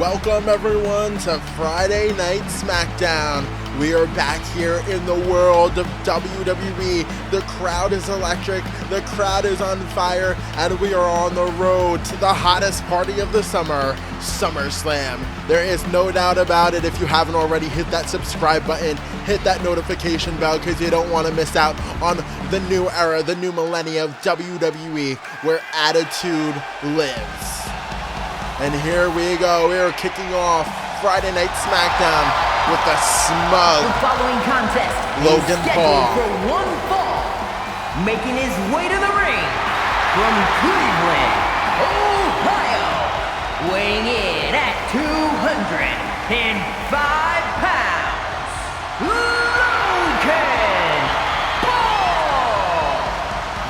Welcome everyone to Friday Night SmackDown. We are back here in the world of WWE. The crowd is electric, the crowd is on fire, and we are on the road to the hottest party of the summer, SummerSlam. There is no doubt about it. If you haven't already, hit that subscribe button, hit that notification bell, because you don't want to miss out on the new era, the new millennia of WWE, where attitude lives. And here we go. We are kicking off Friday Night SmackDown with the smug The following contest Logan is scheduled Paul. for one fall, making his way to the ring from Cleveland, Ohio, weighing in at 205 pounds, Logan Paul.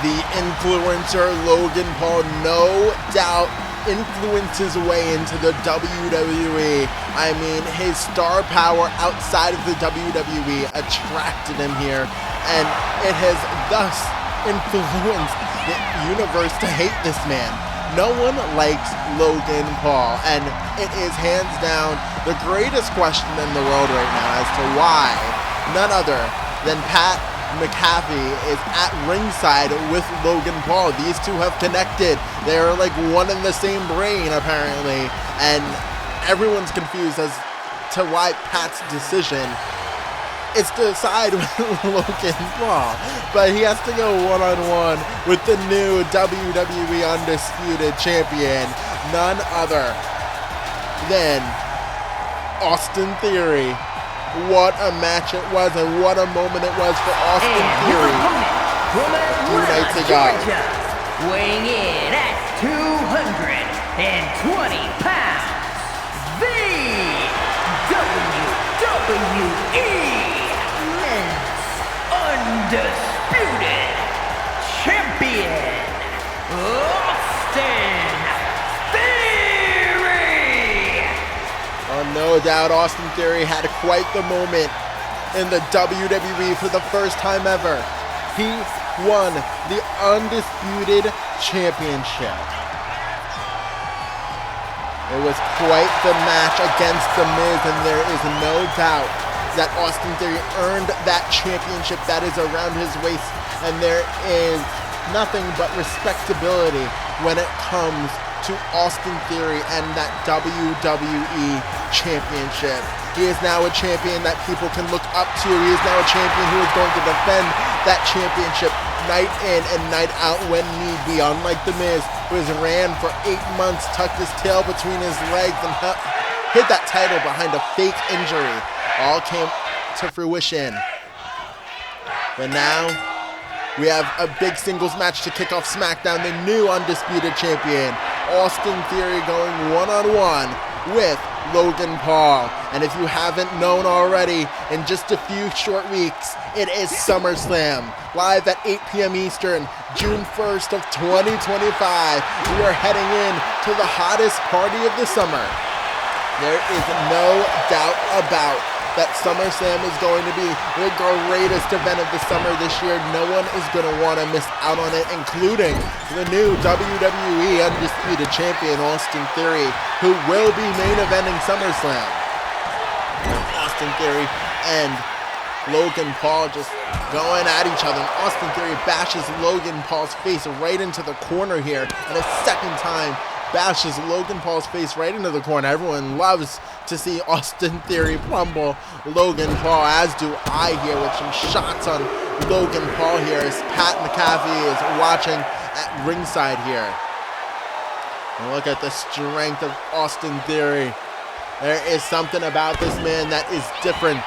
The influencer Logan Paul, no doubt, influenced his way into the WWE. I mean, his star power outside of the WWE attracted him here, and it has thus influenced the universe to hate this man. No one likes Logan Paul, and it is hands down the greatest question in the world right now as to why none other than Pat McAfee is at ringside with Logan Paul. These two have connected. They're like one in the same brain, apparently, and everyone's confused as to why Pat's decision is to side with Logan Paul, but he has to go one-on-one with the new WWE Undisputed Champion, none other than Austin Theory. What a match it was, and what a moment it was for Austin Theory From 2 nights ago. Georgia, weighing in at 220 pounds, the WWE Men's Undisputed Champion, Austin Theory. Oh, no doubt Austin Theory had quite the moment in the WWE for the first time ever. He won the Undisputed Championship. It was quite the match against The Miz, and there is no doubt that Austin Theory earned that championship that is around his waist, and there is nothing but respectability when it comes to Austin Theory and that WWE Championship. He is now a champion that people can look up to. He is now a champion who is going to defend that championship night in and night out when need be. Unlike The Miz, who has ran for 8 months, tucked his tail between his legs, and hid that title behind a fake injury. All came to fruition. But now, we have a big singles match to kick off SmackDown. The new Undisputed Champion, Austin Theory, going one-on-one with Logan Paul. And if you haven't known already, in just a few short weeks, it is SummerSlam, live at 8 p.m. Eastern, June 1st of 2025. We are heading in to the hottest party of the summer. There is no doubt about that SummerSlam is going to be the greatest event of the summer this year. No one is going to want to miss out on it, including the new WWE Undisputed Champion, Austin Theory, who will be main eventing SummerSlam. Austin Theory and Logan Paul just going at each other. And Austin Theory bashes Logan Paul's face right into the corner here, and a second time bashes Logan Paul's face right into the corner. Everyone loves to see Austin Theory crumble Logan Paul, as do I here, with some shots on Logan Paul here as Pat McAfee is watching at ringside here. And look at the strength of Austin Theory. There is something about this man that is different.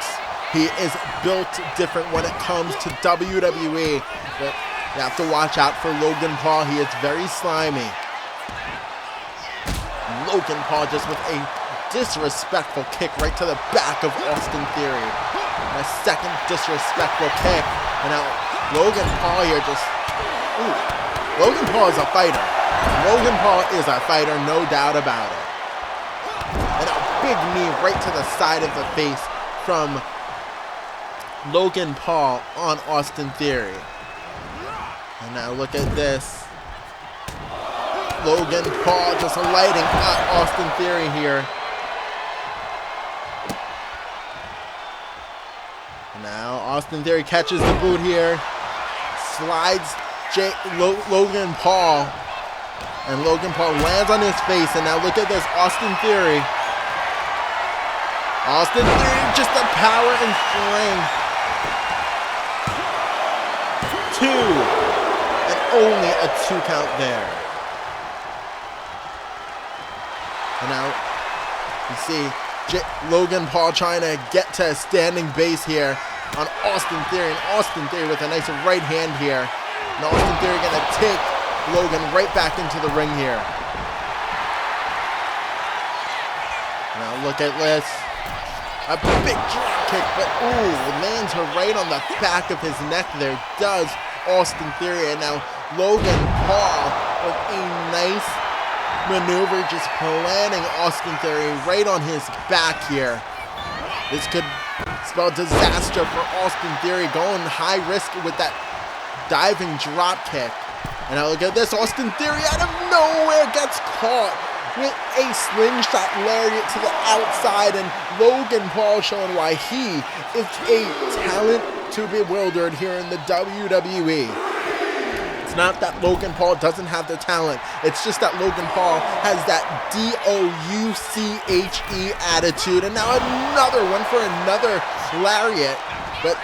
He is built different when it comes to WWE. But you have to watch out for Logan Paul. He is very slimy. Logan Paul just with a disrespectful kick right to the back of Austin Theory. And a second disrespectful kick. And now Logan Paul here just... Ooh. Logan Paul is a fighter. Logan Paul is a fighter, no doubt about it. And a big knee right to the side of the face from Logan Paul on Austin Theory. And now look at this. Logan Paul just lighting up Austin Theory here. Austin Theory catches the boot here, slides Logan Paul, and Logan Paul lands on his face, and now look at this, Austin Theory. Austin Theory, just the power and strength. 2, and only a 2 count there. And now you see Logan Paul trying to get to a standing base here on Austin Theory, and Austin Theory with a nice right hand here. And Austin Theory gonna take Logan right back into the ring here. Now look at this. A big drop kick, but ooh, lands her right on the back of his neck there. Does Austin Theory, and now Logan Paul with a nice maneuver, just planting Austin Theory right on his back here. This could spell disaster for Austin Theory, going high risk with that diving drop kick. And now look at this, Austin Theory out of nowhere gets caught with a slingshot lariat to the outside, and Logan Paul showing why he is a talent to be bewildered here in the WWE. It's not that Logan Paul doesn't have the talent, it's just that Logan Paul has that D-O-U-C-H-E attitude. And now another one for another lariat, but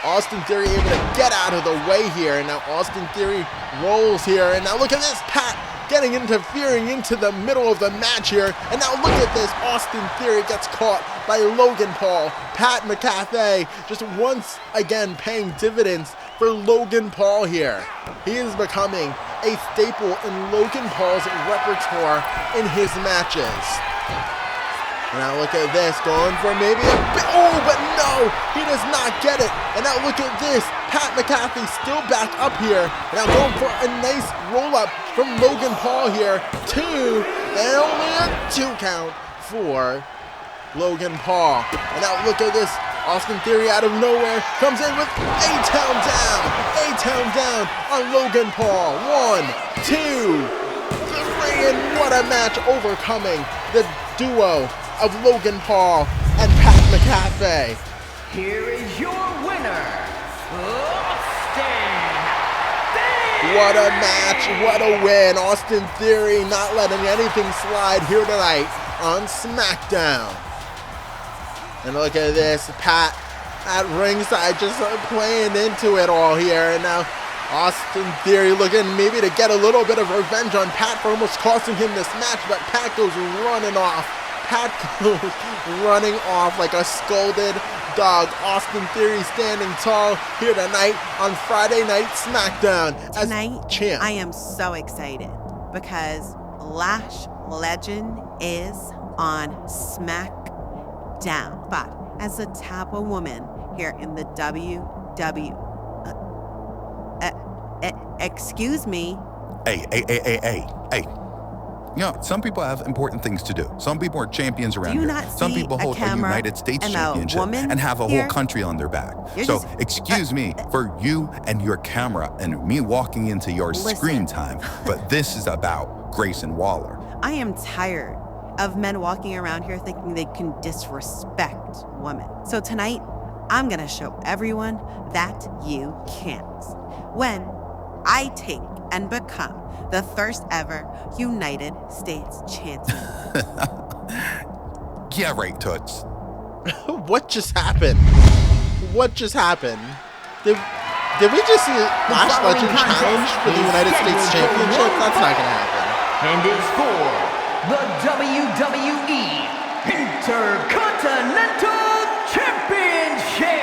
Austin Theory able to get out of the way here, and now Austin Theory rolls here, and now look at this, Pat getting interfering into the middle of the match here, and now look at this, Austin Theory gets caught by Logan Paul. Pat McAfee just once again paying dividends for Logan Paul here. He is becoming a staple in Logan Paul's repertoire in his matches. Now look at this, going for maybe a bit, oh, but no, he does not get it. And now look at this, Pat McAfee still back up here. Now going for a nice roll-up from Logan Paul here. 2, and only a 2 count for Logan Paul. And now look at this, Austin Theory out of nowhere comes in with A-Town down on Logan Paul. 1, 2, 3, and what a match, overcoming the duo of Logan Paul and Pat McAfee. Here is your winner, Austin Theory. What a match, what a win. Austin Theory not letting anything slide here tonight on SmackDown. And look at this, Pat at ringside just playing into it all here. And now Austin Theory looking maybe to get a little bit of revenge on Pat for almost costing him this match, but Pat goes running off. Pat goes running off like a scolded dog. Austin Theory standing tall here tonight on Friday Night SmackDown as champ. I am so excited because Lash Legend is on SmackDown. But as a type of woman here in the WWE, excuse me. Hey. You know, some people have important things to do. Some people are champions around here. Some people hold a United States championship and have a whole country on their back. So excuse me for you and your camera and me walking into your screen time, but this is about Grayson Waller. I am tired of men walking around here thinking they can disrespect women. So tonight, I'm gonna show everyone that you can't. When I take and become the first ever United States champion. Yeah, right, Toots. What just happened? What just happened? Did we just see Lash Legend challenge for the United States Championship? That's not gonna happen. And it's for the WWE Intercontinental Championship.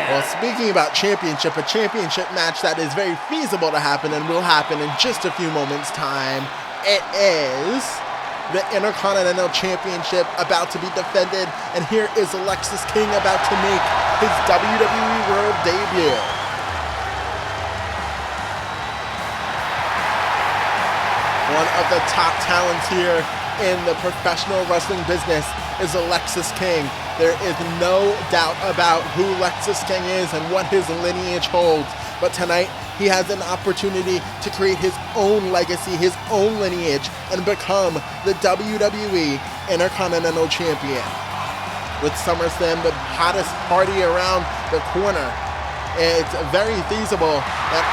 Well, speaking about championship, a championship match that is very feasible to happen and will happen in just a few moments' time. It is the Intercontinental Championship about to be defended, and here is Alexis King about to make his WWE World debut. One of the top talents here in the professional wrestling business is Alexis King. There is no doubt about who Alexis King is and what his lineage holds. But tonight, he has an opportunity to create his own legacy, his own lineage, and become the WWE Intercontinental Champion. with SummerSlam, the hottest party around the corner. It's very feasible that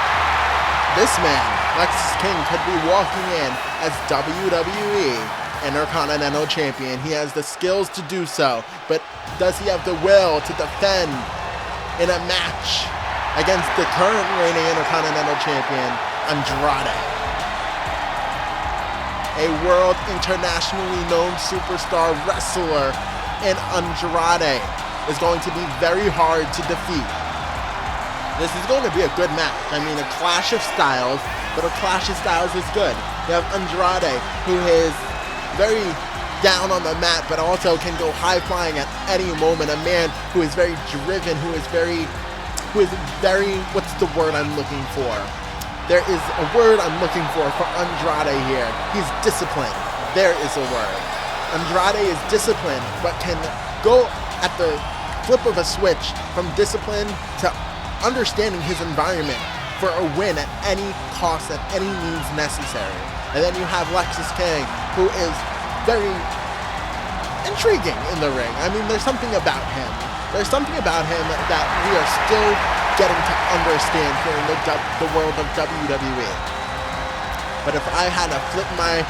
this man, Lexis King, could be walking in as WWE Intercontinental Champion. He has the skills to do so, but does he have the will to defend in a match against the current reigning Intercontinental Champion, Andrade? A world internationally known superstar wrestler in Andrade is going to be very hard to defeat. This is going to be a good match. I mean, a clash of styles, but a clash of styles is good. You have Andrade, who is very down on the mat, but also can go high flying at any moment. A man who is very driven, who is very, what's the word I'm looking for? There is a word I'm looking for Andrade here. He's disciplined. There is a word. Andrade is disciplined, but can go at the flip of a switch from discipline to understanding his environment for a win at any cost, at any means necessary. And then you have Lexis King, who is very intriguing in the ring. I mean, there's something about him. There's something about him that we are still getting to understand here in the world of WWE. But if I had to flip my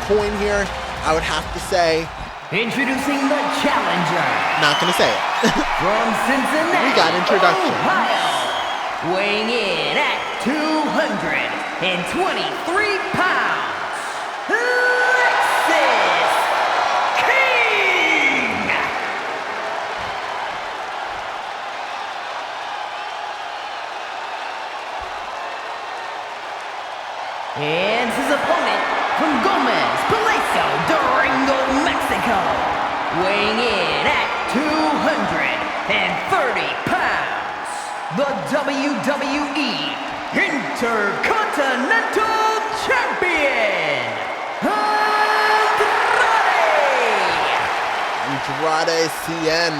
coin here, I would have to say, introducing the challenger. Not gonna say it. From Cincinnati, we got introduction. Ohio, weighing in at 223 pounds, Lexis King. And his opponent from Gomez, Palacio, Durango, Mexico, weighing in at 230 pounds, the WWE Intercontinental Champion, Andrade Cien.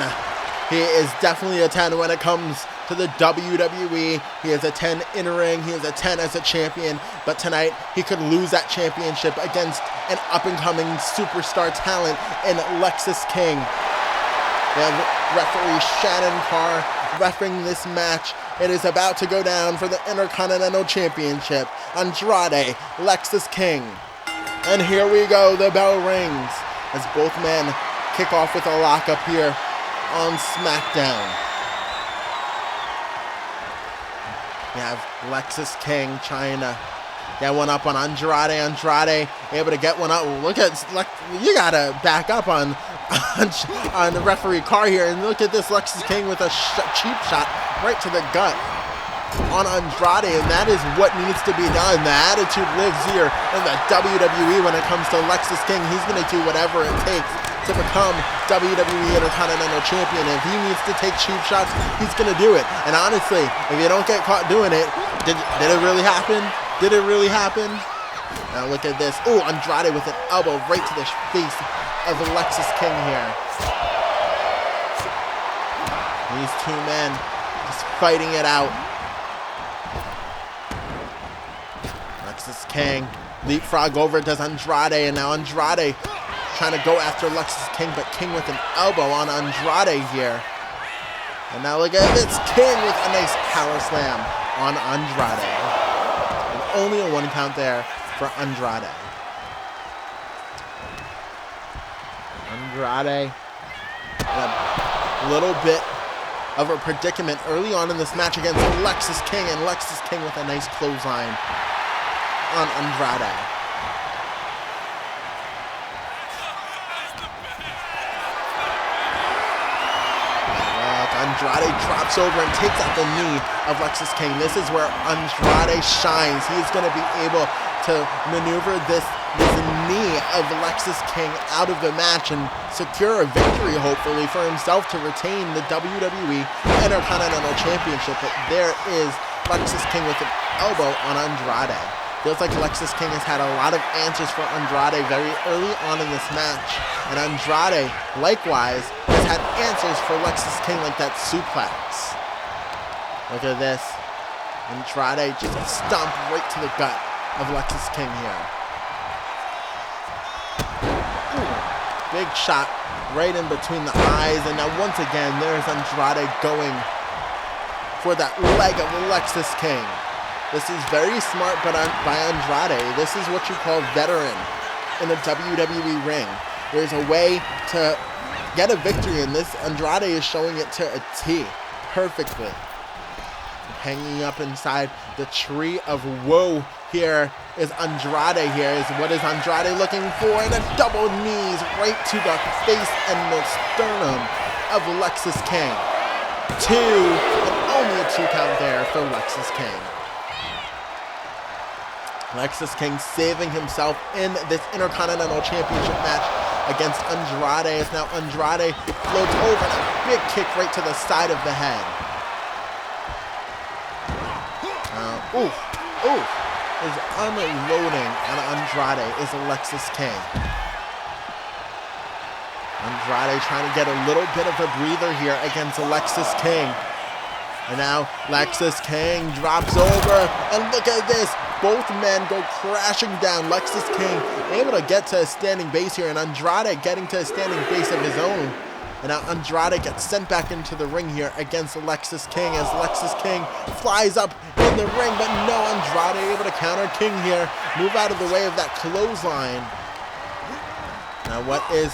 He is definitely a 10 when it comes to the WWE. He is a 10 in ring. He is a 10 as a champion. But tonight, he could lose that championship against an up-and-coming superstar talent in Lexis King. We have referee Shannon Carr refereeing this match. It is about to go down for the Intercontinental Championship. Andrade, Lexis King. And here we go. The bell rings as both men kick off with a lockup here on SmackDown. We have Lexis King trying to get one up on Andrade. Andrade able to get one up. Look at, you gotta back up on the referee Carr here, and look at this, Lexis King with a cheap shot right to the gut on Andrade, and that is what needs to be done. The attitude lives here in the WWE when it comes to Lexis King. He's gonna do whatever it takes to become WWE Intercontinental Champion. If he needs to take cheap shots, he's gonna do it. And honestly, if you don't get caught doing it, did it really happen? Did it really happen? Now look at this. Oh, Andrade with an elbow right to the face of Lexis King here. These two men just fighting it out. Lexis King leapfrog over does Andrade, and now Andrade trying to go after Lexis King, but King with an elbow on Andrade here. And now look at this, King with a nice power slam on Andrade. And only a 1 count there for Andrade. Andrade in a little bit of a predicament early on in this match against Lexis King, and Lexis King with a nice clothesline on Andrade. Andrade drops over and takes out the knee of Lexis King. This is where Andrade shines. He's going to be able to maneuver this knee of Lexis King out of the match and secure a victory, hopefully, for himself to retain the WWE Intercontinental Championship. But there is Lexis King with an elbow on Andrade. Feels like Lexis King has had a lot of answers for Andrade very early on in this match. And Andrade, likewise, has had answers for Lexis King, like that suplex. Look at this. Andrade just a stomp right to the gut of Lexis King here. Ooh, big shot right in between the eyes. And now once again, there's Andrade going for that leg of Alexis King. This is very smart by Andrade. This is what you call veteran in a WWE ring. There's a way to get a victory in this. Andrade is showing it to a T perfectly. Hanging up inside the tree of woe here is Andrade. Here is what is Andrade looking for, and a double knees right to the face and the sternum of Alexis King. 2, and only a 2 count there for Alexis King. Alexis King saving himself in this Intercontinental Championship match against Andrade. As now Andrade floats over and a big kick right to the side of the head. Is unloading on Andrade is Alexis King. Andrade trying to get a little bit of a breather here against Alexis King. And now Alexis King drops over, and look at this. Both men go crashing down. Alexis King able to get to a standing base here, and Andrade getting to a standing base of his own. And now Andrade gets sent back into the ring here against Alexis King as Alexis King flies up in the ring, but no, Andrade able to counter King here. Move out of the way of that clothesline. Now what is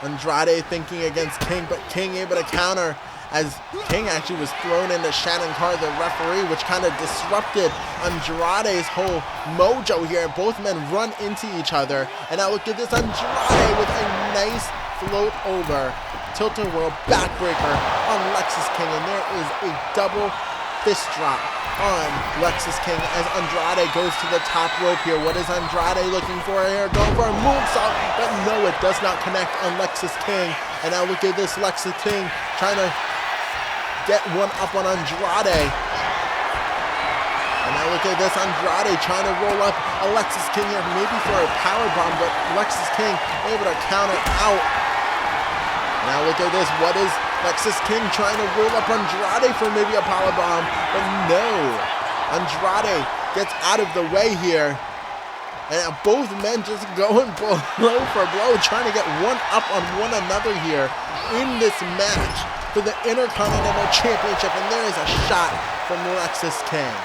Andrade thinking against King, but King able to counter as King actually was thrown into Shannon Carr, the referee, which kind of disrupted Andrade's whole mojo here. Both men run into each other. And now look at this, Andrade with a nice float over tilt-a-whirl backbreaker on Alexis King, and there is a double fist drop on Alexis King as Andrade goes to the top rope here. What is Andrade looking for here? Going for a moonsault, but no, it does not connect on Alexis King. And now look at this, Alexis King trying to get one up on Andrade. And now look at this, Andrade trying to roll up Alexis King here, maybe for a powerbomb, but Alexis King able to counter out. Now look at this, what is Alexis King trying to roll up Andrade for maybe a powerbomb, but no. Andrade gets out of the way here. And both men just going blow for blow, trying to get one up on one another here in this match for the Intercontinental Championship. And there is a shot from Alexis King.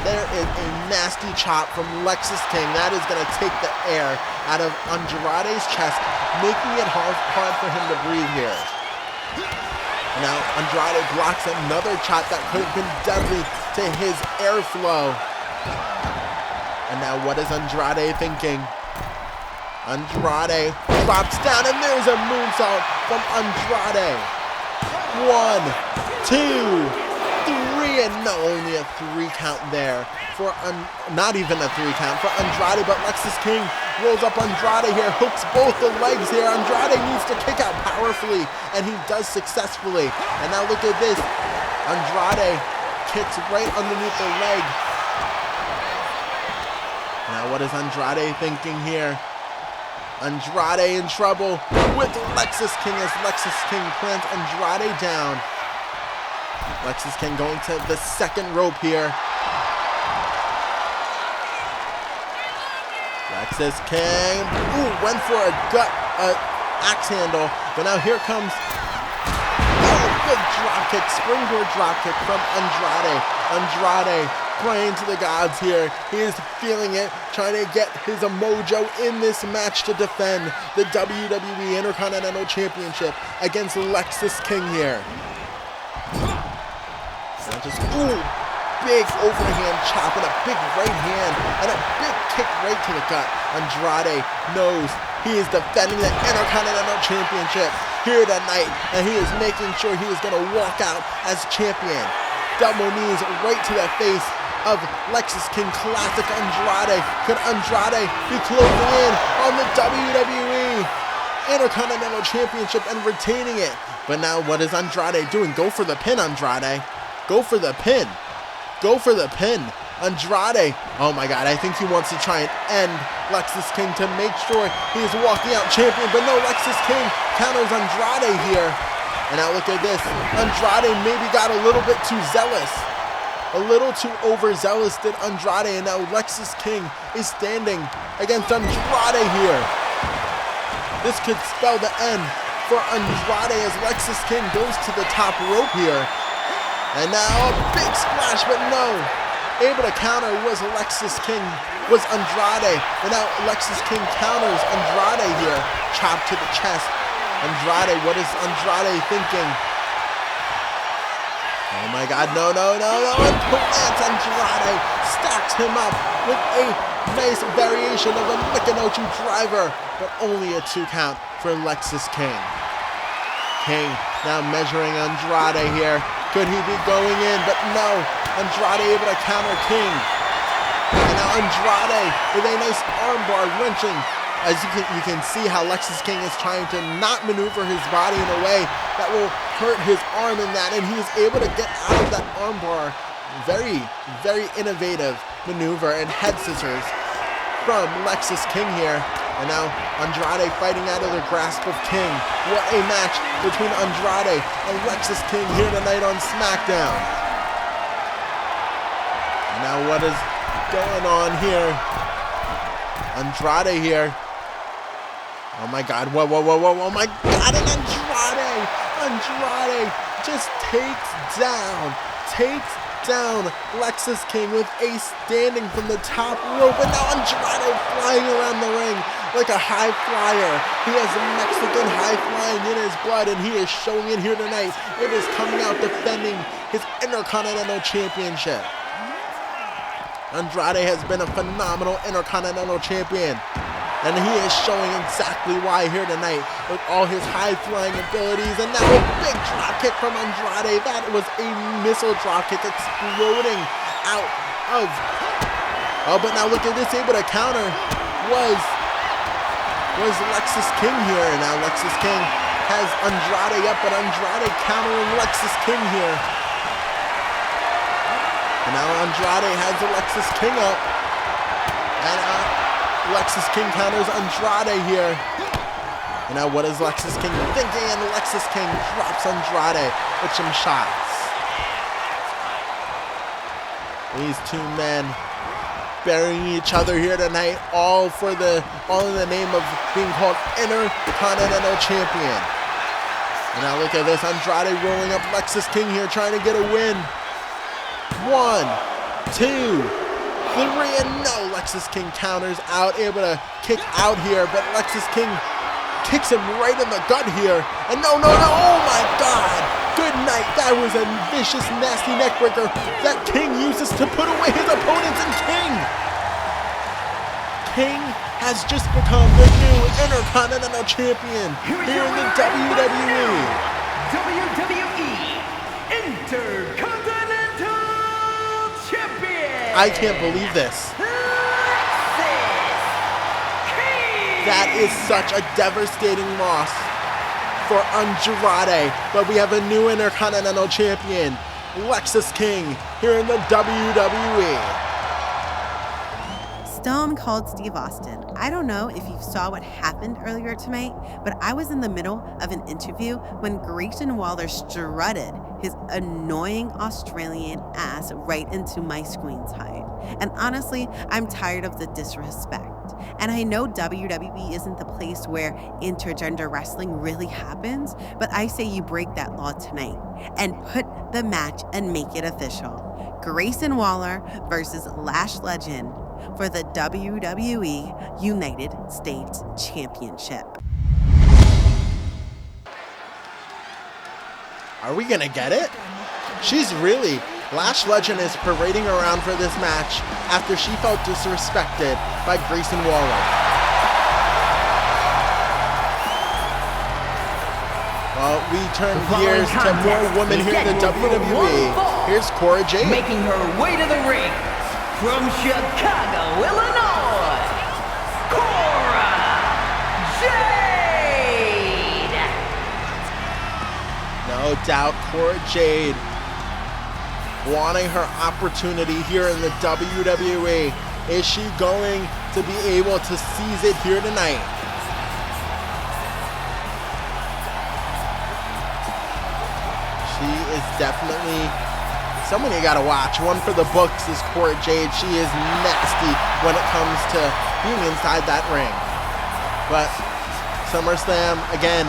There is a nasty chop from Alexis King. That is going to take the air out of Andrade's chest, making it hard for him to breathe here. Now Andrade blocks another chop that could have been deadly to his airflow. And now what is Andrade thinking? Andrade drops down, and there's a moonsault from Andrade. 1, 2, 3, and no, only a 3 count there for not even a 3 count for Andrade, but Alexis King rolls up Andrade here, hooks both the legs here. Andrade needs to kick out powerfully, and he does successfully. And now look at this, Andrade kicks right underneath the leg. Now what is Andrade thinking here? Andrade in trouble with Alexis King as Alexis King plants Andrade down. Alexis King going to the second rope here. Alexis King, went for a axe handle, but now here comes good drop kick, springboard drop kick from Andrade. Andrade praying to the gods here. He is feeling it, trying to get his mojo in this match to defend the WWE Intercontinental Championship against Alexis King here. Now just, big overhand chop and a big right hand and a big kick right to the gut. Andrade knows he is defending the Intercontinental Championship here tonight, and he is making sure he is going to walk out as champion. Double knees right to the face of Alexis King, classic Andrade. Could Andrade be closing in on the WWE Intercontinental Championship and retaining it? But now what is Andrade doing? Go for the pin, Andrade. Go for the pin. Go for the pin. Andrade, oh my God, I think he wants to try and end Alexis King to make sure he is walking out champion. But no, Alexis King counters Andrade here. And now look at this. Andrade maybe got a little bit too zealous. A little too overzealous did Andrade, and now Alexis King is standing against Andrade here. This could spell the end for Andrade as Lexis King goes to the top rope here. And now a big splash, but no. Able to counter was Andrade. But now Lexis King counters Andrade here. Chop to the chest. Andrade, what is Andrade thinking? Oh my God, no. And plants Andrade, stacks him up with a nice variation of a Michinoku driver, but only a 2 count for Lexis King. King now measuring Andrade here. Could he be going in? But no, Andrade able to counter King. And now Andrade with a nice armbar wrenching. As you can see how Lexis King is trying to not maneuver his body in a way that will hurt his arm in that, and he is able to get out of that armbar. Very, very innovative maneuver and head scissors from Lexis King here. And now Andrade fighting out of the grasp of King. What a match between Andrade and Lexis King here tonight on SmackDown. And now what is going on here? Andrade here. Oh my God, whoa, oh my God, and Andrade just takes down Lexis King with a standing from the top rope, and now Andrade flying around the ring like a high flyer. He has Mexican high flying in his blood, and he is showing it here tonight. It is coming out defending his Intercontinental Championship. Andrade has been a phenomenal Intercontinental Champion, and he is showing exactly why here tonight with all his high-flying abilities. And now a big drop kick from Andrade. That was a missile drop kick exploding out of... Oh, but now look at this. Able to counter was Lexis King here. And now Lexis King has Andrade up, but Andrade countering Lexis King here. And now Andrade has Lexis King up. And Lexis King counters Andrade here. And now what is Lexis King thinking? And Lexis King drops Andrade with some shots. These 2 men burying each other here tonight, all in the name of being called Intercontinental Champion. And now look at this, Andrade rolling up Lexis King here, trying to get a win. 1, 2, 3, and no, Lexis King counters out, able to kick out here, but Lexis King kicks him right in the gut here. And no, oh my God, good night. That was a vicious, nasty neckbreaker that King uses to put away his opponents, and King has just become the new Intercontinental Champion here in the WWE. WWE Intercontinental Champion. I can't believe this. That is such a devastating loss for Andrade, but we have a new Intercontinental Champion, Lexis King, here in the WWE. Stone Cold Steve Austin. I don't know if you saw what happened earlier tonight, but I was in the middle of an interview when Grayson Waller strutted his annoying Australian ass right into my screen time. And honestly, I'm tired of the disrespect. And I know WWE isn't the place where intergender wrestling really happens, but I say you break that law tonight and put the match and make it official. Grayson Waller versus Lash Legend for the WWE United States Championship. Are we gonna get it? Lash Legend is parading around for this match after she felt disrespected by Grayson Waller. Well, we turn gears to more women here in the WWE. Here's Cora Jade. Making her way to the ring from Chicago, Illinois, Cora Jade. No doubt, Cora Jade wanting her opportunity here in the WWE. Is she going to be able to seize it here tonight? She is definitely someone you gotta watch. One for the books is Cora Jade. She is nasty when it comes to being inside that ring. But SummerSlam, again,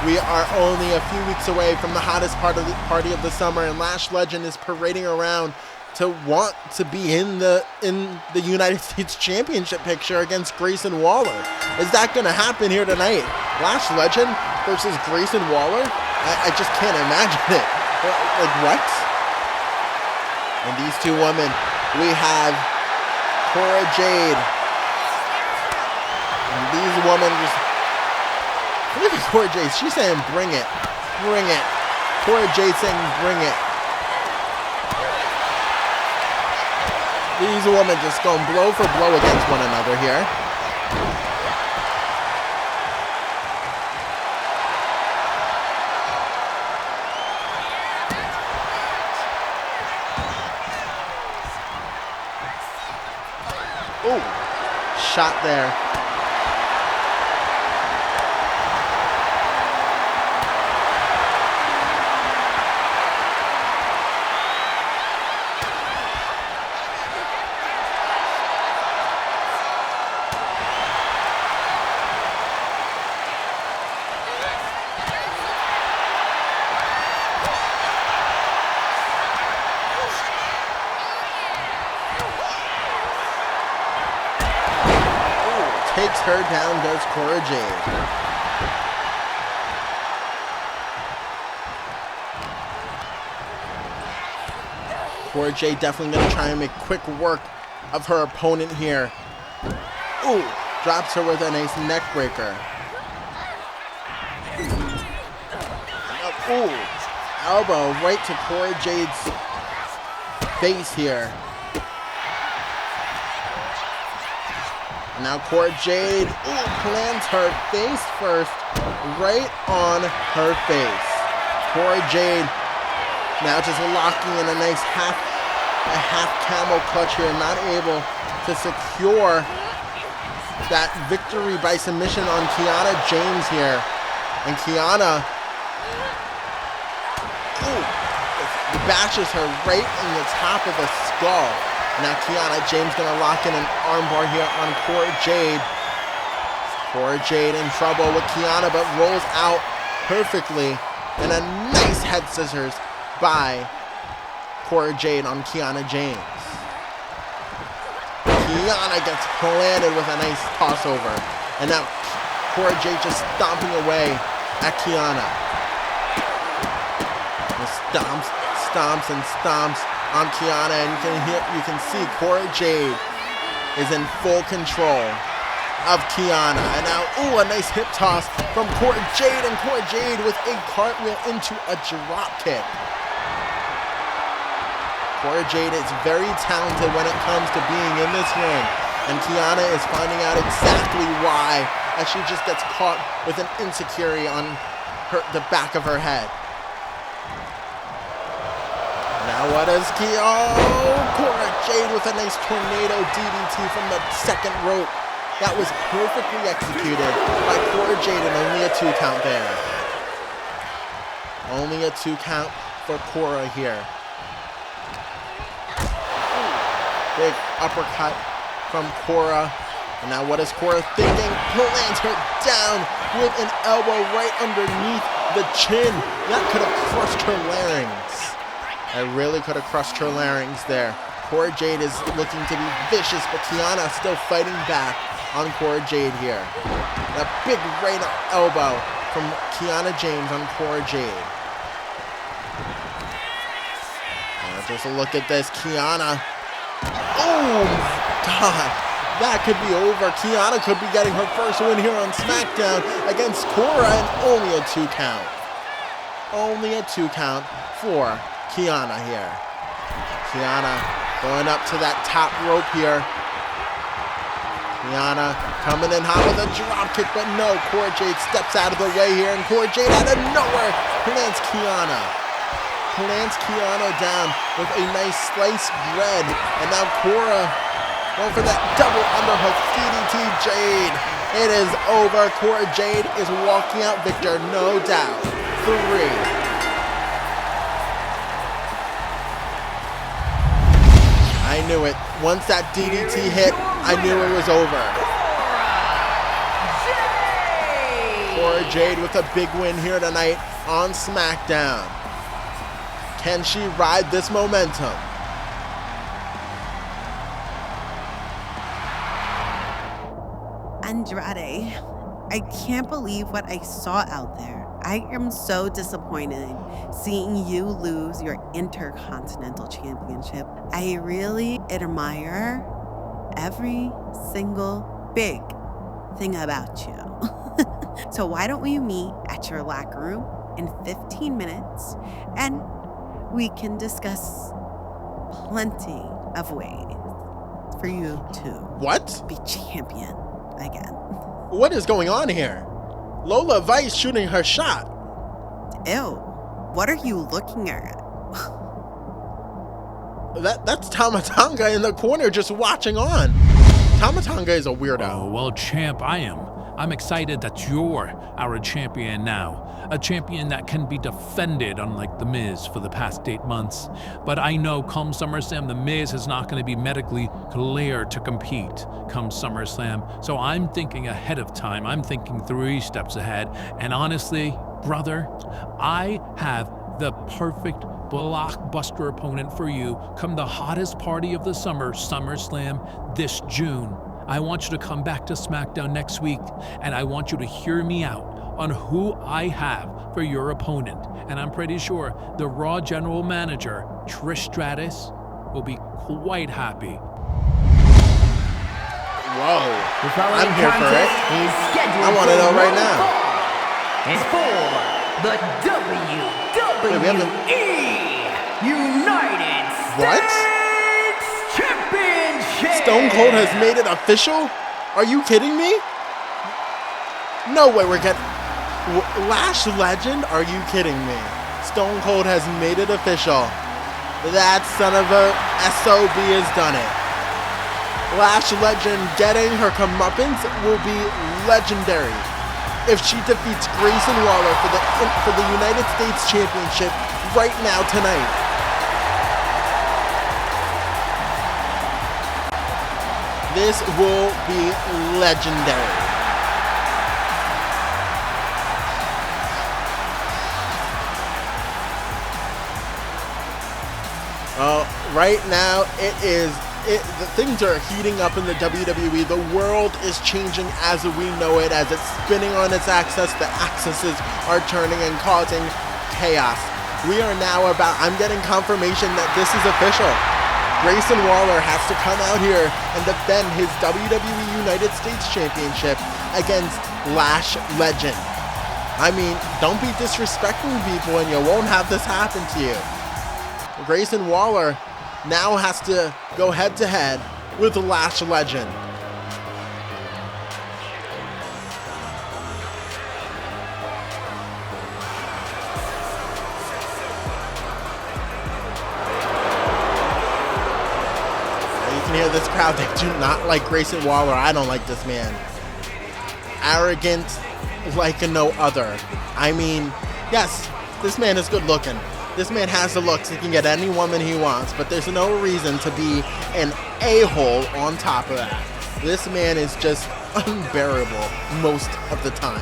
we are only a few weeks away from the hottest party of the summer, and Lash Legend is parading around to want to be in the United States Championship picture against Grayson Waller. Is that going to happen here tonight? Lash Legend versus Grayson Waller? I just can't imagine it. Like, what? And these two women, we have Cora Jade. And these women just... Look at Cora Jade. She's saying, bring it. Bring it. Cora Jade saying, bring it. These women just going blow for blow against one another here. Ooh, shot there. Takes her down, does Cora Jade. Cora Jade definitely going to try and make quick work of her opponent here. Ooh, drops her with a nice neck breaker. Ooh, elbow right to Cora Jade's face here. Now Cora Jade, plants her face first, right on her face. Cora Jade now just locking in a nice half camel clutch here, not able to secure that victory by submission on Kiana James here. And Kiana, bashes her right in the top of the skull. Now Kiana James gonna lock in an armbar here on Cora Jade. Cora Jade in trouble with Kiana, but rolls out perfectly. And a nice head scissors by Cora Jade on Kiana James. Kiana gets planted with a nice tossover. And now Cora Jade just stomping away at Kiana. Stomps and stomps on Kiana, and you can see Cora Jade is in full control of Kiana. And now, a nice hip toss from Cora Jade, and Cora Jade with a cartwheel into a drop kick. Cora Jade is very talented when it comes to being in this ring, and Kiana is finding out exactly why, as she just gets caught with an insecurity on the back of her head. Now what is Cora Jade with a nice tornado DDT from the second rope. That was perfectly executed by Cora Jade, and only a 2 count there. Only a 2 count for Cora here. Big uppercut from Cora. And now what is Cora thinking? Plants her down with an elbow right underneath the chin. That could have crushed her larynx. I really could have crushed her larynx there. Cora Jade is looking to be vicious, but Kiana still fighting back on Cora Jade here. A big right elbow from Kiana James on Cora Jade. Now just look at this, Kiana. Oh my God, that could be over. Kiana could be getting her first win here on SmackDown against Cora, and only a 2 count. Only a 2 count for Kiana here. Kiana going up to that top rope here. Kiana coming in hot with a drop kick, but no, Cora Jade steps out of the way here, and Cora Jade out of nowhere plants Kiana. Plants Kiana down with a nice sliced bread, and now Cora going for that double underhook DDT Jade. It is over. Cora Jade is walking out victor, no doubt. 3. I knew it. Once that DDT hit, I knew it was over. Cora Jade. Cora Jade with a big win here tonight on SmackDown. Can she ride this momentum? Andrade, I can't believe what I saw out there. I am so disappointed seeing you lose your Intercontinental Championship. I really admire every single big thing about you. So why don't we meet at your locker room in 15 minutes and we can discuss plenty of ways for you to be champion again. What is going on here? Lola Vice shooting her shot. Ew. What are you looking at? That's Tama Tonga in the corner just watching on. Tama Tonga is a weirdo. Oh, well, champ, I'm excited that you're our champion now. A champion that can be defended, unlike The Miz for the past 8 months. But I know come SummerSlam, The Miz is not going to be medically cleared to compete come SummerSlam. So I'm thinking ahead of time. I'm thinking 3 steps ahead. And honestly, brother, I have the perfect blockbuster opponent for you come the hottest party of the summer, SummerSlam, this June. I want you to come back to SmackDown next week, and I want you to hear me out on who I have for your opponent. And I'm pretty sure the Raw General Manager, Trish Stratus, will be quite happy. Whoa, I'm here for it. I want to know right now. It's for the WWE United States Championship. Stone Cold has made it official? Are you kidding me? No way we're getting... Lash Legend? Are you kidding me? Stone Cold has made it official. That son of a SOB has done it. Lash Legend getting her comeuppance will be legendary if she defeats Grayson Waller for the United States Championship right now tonight. This will be legendary. Right now, the things are heating up in the WWE. The world is changing as we know it, as it's spinning on its axis. The axes are turning and causing chaos. We are now I'm getting confirmation that this is official. Grayson Waller has to come out here and defend his WWE United States Championship against Lash Legend. I mean, don't be disrespecting people and you won't have this happen to you. Grayson Waller now has to go head-to-head with Lash Legend. You can hear this crowd. They do not like Grayson Waller. I don't like this man. Arrogant like no other. I mean, yes, this man is good looking. This man has the looks. He can get any woman he wants, but there's no reason to be an a-hole on top of that. This man is just unbearable most of the time.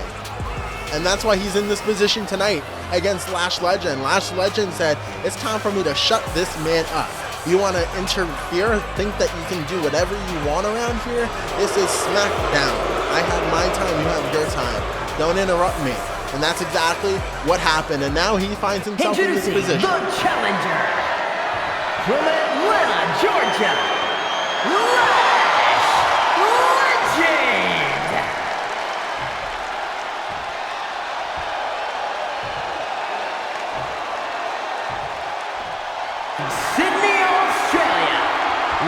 And that's why he's in this position tonight against Lash Legend. Lash Legend said, it's time for me to shut this man up. You want to interfere? Think that you can do whatever you want around here? This is SmackDown. I have my time, you have your time. Don't interrupt me. And that's exactly what happened. And now he finds himself in this position. The challenger from Atlanta, Georgia, Lash Legend. Sydney, Australia,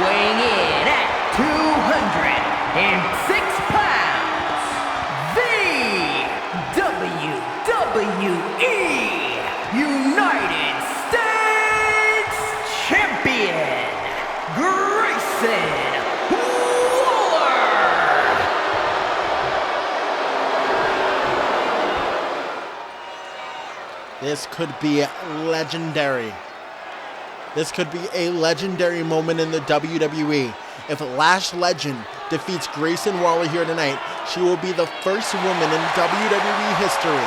weighing in at 206 pounds, the WWE United States Champion, Grayson Waller. This could be legendary. This could be a legendary moment in the WWE if Lash Legend defeats Grayson Waller here tonight, she will be the first woman in WWE history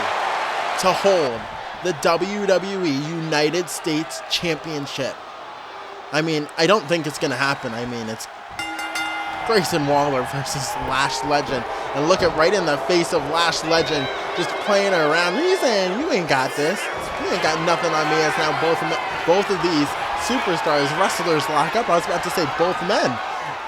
to hold the WWE United States Championship. I mean, I don't think it's going to happen. I mean, it's Grayson Waller versus Lash Legend. And look at right in the face of Lash Legend, just playing her around. He's saying, you ain't got this. You ain't got nothing on me. As now both of these superstars, wrestlers lock up. I was about to say both men,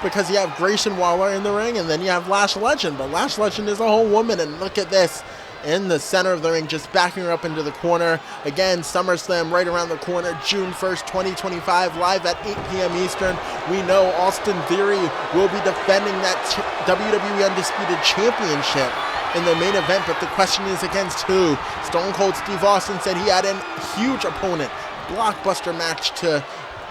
because you have Grayson Waller in the ring and then you have Lash Legend. But Lash Legend is a whole woman, and look at this. In the center of the ring, just backing her up into the corner. Again, SummerSlam right around the corner, June 1st, 2025, live at 8 p.m. Eastern. We know Austin Theory will be defending that WWE Undisputed Championship in the main event, but the question is against who? Stone Cold Steve Austin said he had a huge opponent, blockbuster match to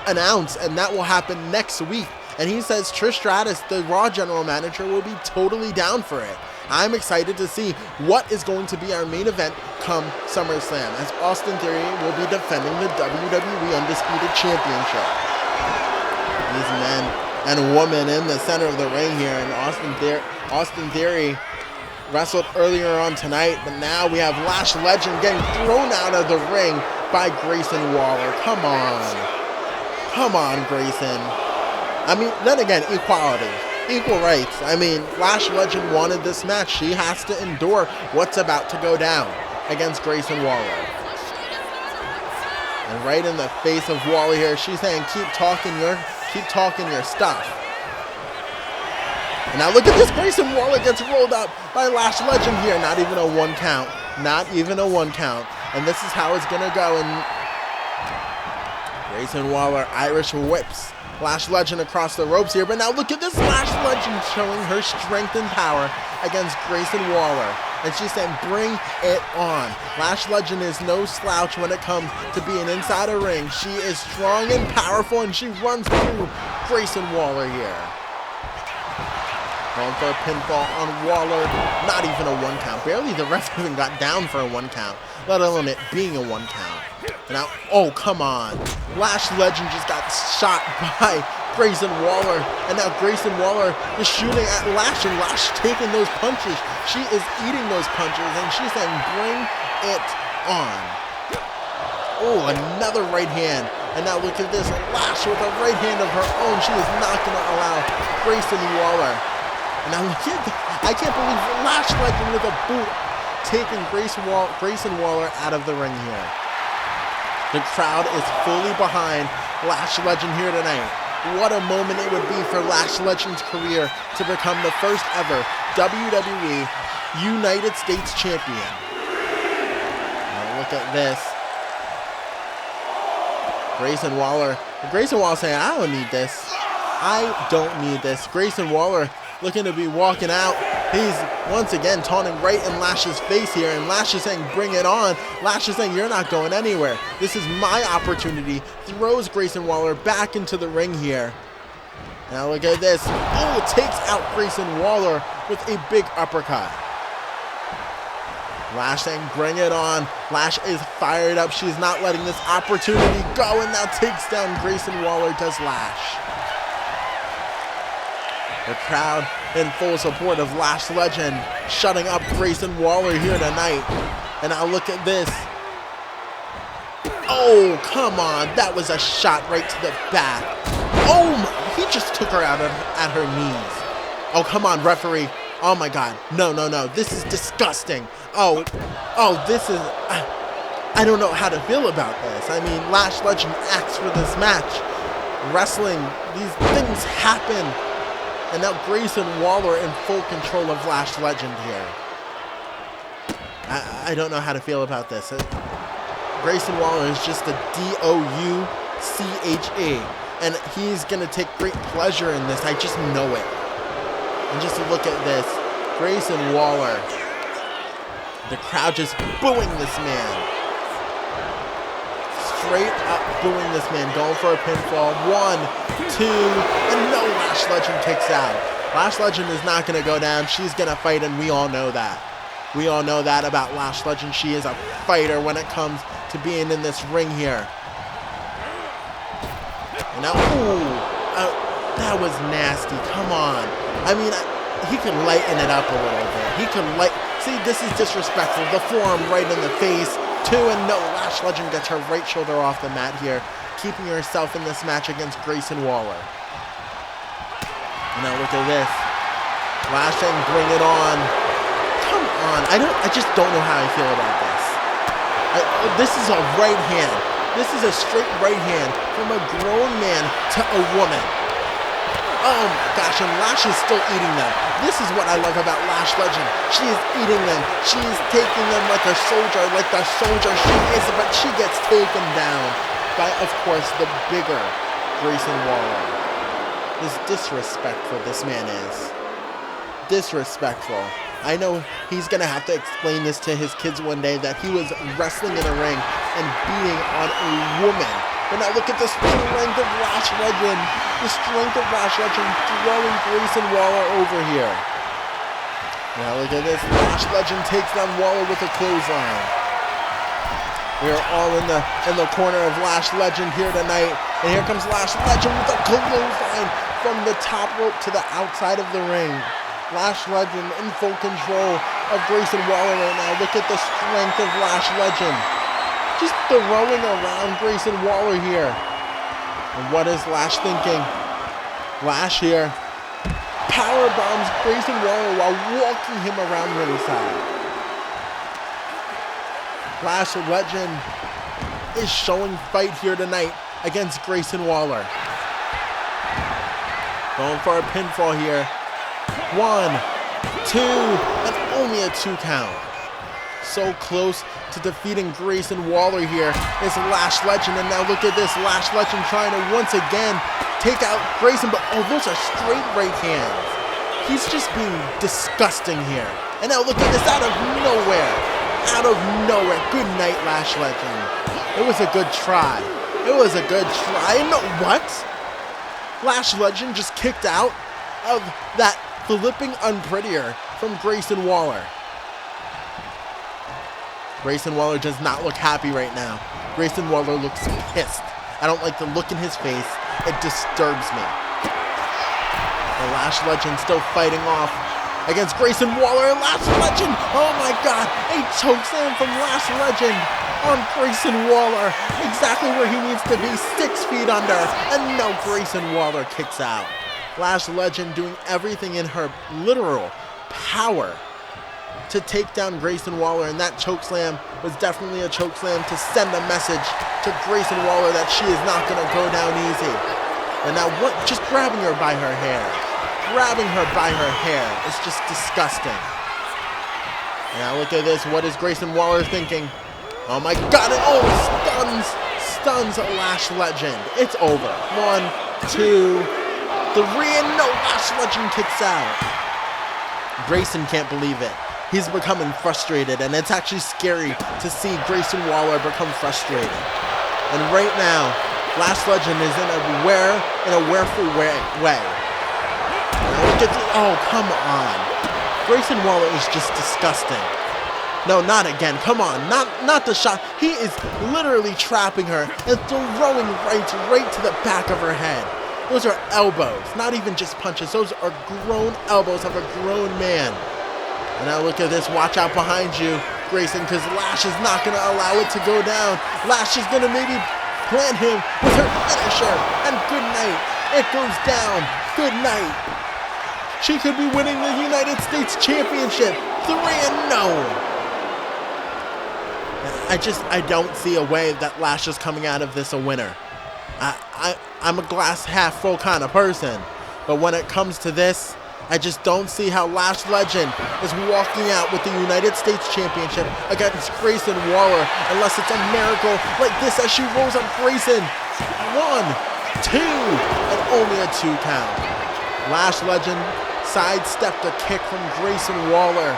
announce, and that will happen next week. And he says Trish Stratus, the Raw general manager, will be totally down for it. I'm excited to see what is going to be our main event come SummerSlam, as Austin Theory will be defending the WWE Undisputed Championship. These men and women in the center of the ring here, and Austin Theory wrestled earlier on tonight, but now we have Lash Legend getting thrown out of the ring by Grayson Waller. Come on, Grayson. I mean, then again, equality. Equal rights. I mean, Lash Legend wanted this match. She has to endure what's about to go down against Grayson Waller. And right in the face of Waller here, she's saying, keep talking your stuff. And now look at this. Grayson Waller gets rolled up by Lash Legend here. Not even a one count. Not even a one count. And this is how it's going to go. And Grayson Waller Irish whips Lash Legend across the ropes here, but now look at this. Lash Legend showing her strength and power against Grayson Waller. And she's saying, bring it on. Lash Legend is no slouch when it comes to being inside a ring. She is strong and powerful, and she runs through Grayson Waller here. Going for a pinfall on Waller. Not even a one count. Barely the ref even got down for a one count, let alone it being a one count. Now, oh, come on. Lash Legend just got shot by Grayson Waller. And now Grayson Waller is shooting at Lash, and Lash taking those punches. She is eating those punches, and she's saying, bring it on. Oh, another right hand. And now look at this. Lash with a right hand of her own. She is not going to allow Grayson Waller. And now look at that. I can't believe Lash Legend with a boot taking Grayson Waller out of the ring here. The crowd is fully behind Lash Legend here tonight. What a moment it would be for Lash Legend's career to become the first ever WWE United States Champion. Now look at this. Grayson Waller saying, I don't need this. I don't need this. Grayson Waller looking to be walking out. He's once again taunting right in Lash's face here, and Lash is saying, bring it on. Lash is saying, you're not going anywhere. This is my opportunity. Throws Grayson Waller back into the ring here. Now look at this. Oh, takes out Grayson Waller with a big uppercut. Lash saying, bring it on. Lash is fired up. She's not letting this opportunity go, and now takes down Grayson Waller, does Lash. The crowd in full support of Lash Legend, shutting up Grayson Waller here tonight. And now look at this. Oh, come on. That was a shot right to the back. Oh, my, he just took her out at her knees. Oh, come on, referee. Oh, my God. No. This is disgusting. Oh, this is... I don't know how to feel about this. I mean, Lash Legend acts for this match. Wrestling, these things happen. And now Grayson Waller in full control of Lash Legend here. I don't know how to feel about this. Grayson Waller is just a D-O-U-C-H-E. And he's going to take great pleasure in this. I just know it. And just look at this. Grayson Waller. The crowd just booing this man. Straight up booing this man. Going for a pinfall. 1, 2, and no, Lash Legend kicks out. Lash Legend is not going to go down. She's going to fight, and we all know that. We all know that about Lash Legend. She is a fighter when it comes to being in this ring here. And now, ooh, that was nasty. Come on. I mean, he could lighten it up a little bit. He could see, this is disrespectful. The forearm right in the face. 2 and no. Lash Legend gets her right shoulder off the mat here, keeping herself in this match against Grayson Waller. Now look at this. Lash and bring it on. Come on. I just don't know how I feel about this. This is a right hand. This is a straight right hand from a grown man to a woman. Oh my gosh, and Lash is still eating them. This is what I love about Lash Legend. She is eating them. She is taking them like a soldier, she is, but she gets taken down by, of course, the bigger Grayson Waller. This disrespectful this man is. Disrespectful. I know he's going to have to explain this to his kids one day, that he was wrestling in a ring and beating on a woman. But now look at the strength of Lash Legend. The strength of Lash Legend throwing Grayson Waller over here. Now look at this. Lash Legend takes down Waller with a clothesline. We are all in the corner of Lash Legend here tonight. And here comes Lash Legend with a clothesline from the top rope to the outside of the ring. Lash Legend in full control of Grayson Waller right now. Look at the strength of Lash Legend. Just throwing around Grayson Waller here. And what is Lash thinking? Lash here power bombs Grayson Waller while walking him around ringside. Lash Legend is showing fight here tonight against Grayson Waller. Going for a pinfall here. 1, 2, and only a 2 count. So close to defeating Grayson Waller here is Lash Legend. And now look at this, Lash Legend trying to once again take out Grayson, but oh, those are straight right hands. He's just being disgusting here. And now look at this, out of nowhere. Out of nowhere. Good night, Lash Legend. It was a good try. It was a good try. And what? Lash Legend just kicked out of that flipping unprettier from Grayson Waller. Grayson Waller does not look happy right now. Grayson Waller looks pissed. I don't like the look in his face. It disturbs me. The Lash Legend still fighting off against Grayson Waller. And Lash Legend, oh my God, a chokeslam from Lash Legend on Grayson Waller. Exactly where he needs to be, 6 feet under. And no, Grayson Waller kicks out. Lash Legend doing everything in her literal power to take down Grayson Waller, and that chokeslam was definitely a chokeslam to send a message to Grayson Waller that she is not going to go down easy. And now what? Just grabbing her by her hair. Grabbing her by her hair is just disgusting. And now look at this. What is Grayson Waller thinking? Oh my God, it stuns Lash Legend. It's over. 1, 2, 3, and no, Lash Legend kicks out. Grayson can't believe it. He's becoming frustrated, and it's actually scary to see Grayson Waller become frustrated. And right now, Lash Legend is in a wearful way. Oh, come on. Grayson Waller is just disgusting. No, not again. Come on. Not the shot. He is literally trapping her and throwing right to the back of her head. Those are elbows, not even just punches. Those are grown elbows of a grown man. And now look at this. Watch out behind you, Grayson, because Lash is not going to allow it to go down. Lash is going to maybe plant him with her finisher. And good night. It goes down. Good night. She could be winning the United States Championship. 3-0. I don't see a way that Lash is coming out of this a winner. I'm a glass half full kind of person. But when it comes to this, I just don't see how Lash Legend is walking out with the United States Championship against Grayson Waller unless it's a miracle like this as she rolls up Grayson. 1, 2, and only a 2 count. Lash Legend sidestepped a kick from Grayson Waller.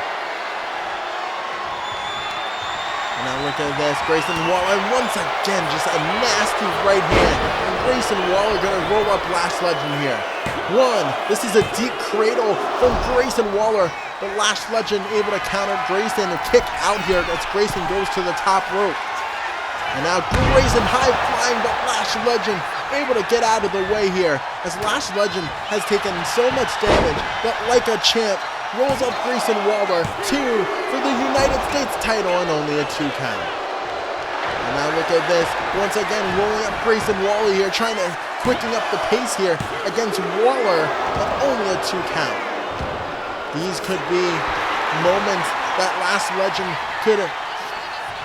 And now look at this, Grayson Waller once again just a nasty right hand. And Grayson Waller gonna roll up Lash Legend here. 1, this is a deep cradle from Grayson Waller, but Lash Legend able to counter Grayson and kick out here as Grayson goes to the top rope. And now Grayson high flying, but Lash Legend able to get out of the way here as Lash Legend has taken so much damage, but like a champ, rolls up Grayson Waller, 2 for the United States title and only a 2 count. And now look at this, once again rolling up Grayson Waller here, trying to quicken up the pace here against Waller, but only a 2 count. These could be moments that Lash Legend could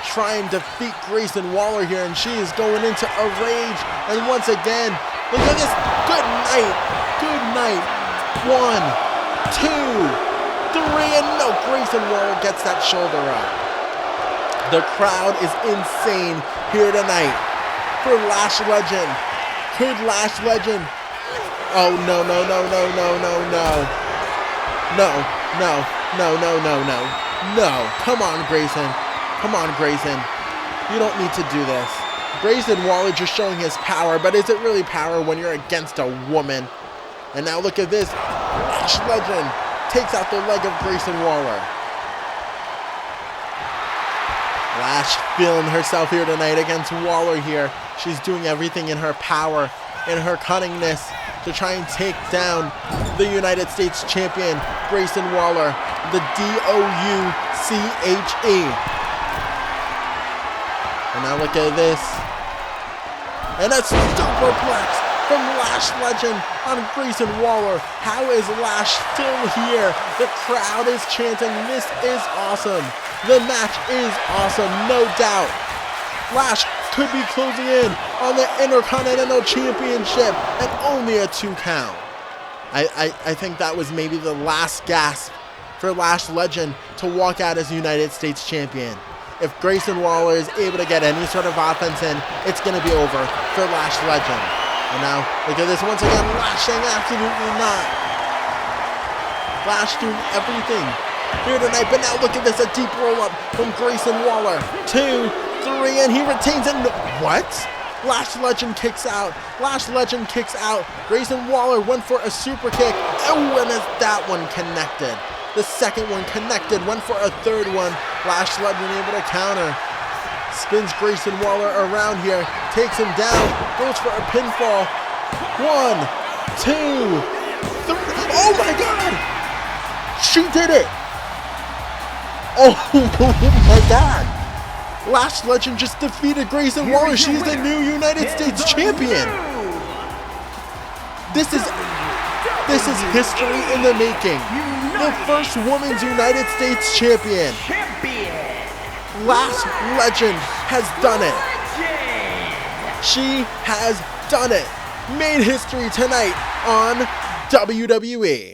try and defeat Grayson Waller here, and she is going into a rage. And once again, look at this. Good night. Good night. 1, 2, 3, and no, Grayson Waller gets that shoulder up. The crowd is insane here tonight for Lash Legend. Could Lash Legend? Oh, no, no, no, no, no, no, no. No, no, no, no, no, no. No, come on, Grayson. Come on, Grayson. You don't need to do this. Grayson Waller just showing his power, but is it really power when you're against a woman? And now look at this. Lash Legend takes out the leg of Grayson Waller. Lash feeling herself here tonight against Waller here. She's doing everything in her power, in her cunningness, to try and take down the United States champion, Grayson Waller, the D-O-U-C-H-E. And now look at this. And a superplex from Lash Legend on Grayson Waller. How is Lash still here? The crowd is chanting, this is awesome. The match is awesome, no doubt. Lash could be closing in on the Intercontinental Championship and only a 2 count. I think that was maybe the last gasp for Lash Legend to walk out as United States champion. If Grayson Waller is able to get any sort of offense in, it's going to be over for Lash Legend. And now, look at this once again, Lash saying absolutely not. Lash doing everything here tonight, but now look at this, a deep roll-up from Grayson Waller. 2, 3, and he retains it. What? Lash Legend kicks out. Lash Legend kicks out. Grayson Waller went for a super kick. Oh, and is that one connected? The second one connected, went for a third one. Lash Legend able to counter. Spins Grayson Waller around here, takes him down, goes for a pinfall. 1, 2, 3. Oh my God! She did it! Oh my God! Lash Legend just defeated Grayson Waller. She's the new United States champion. This is history in the making. The first women's United States champion. Lash Legend has done it. She has done it. Made history tonight on WWE.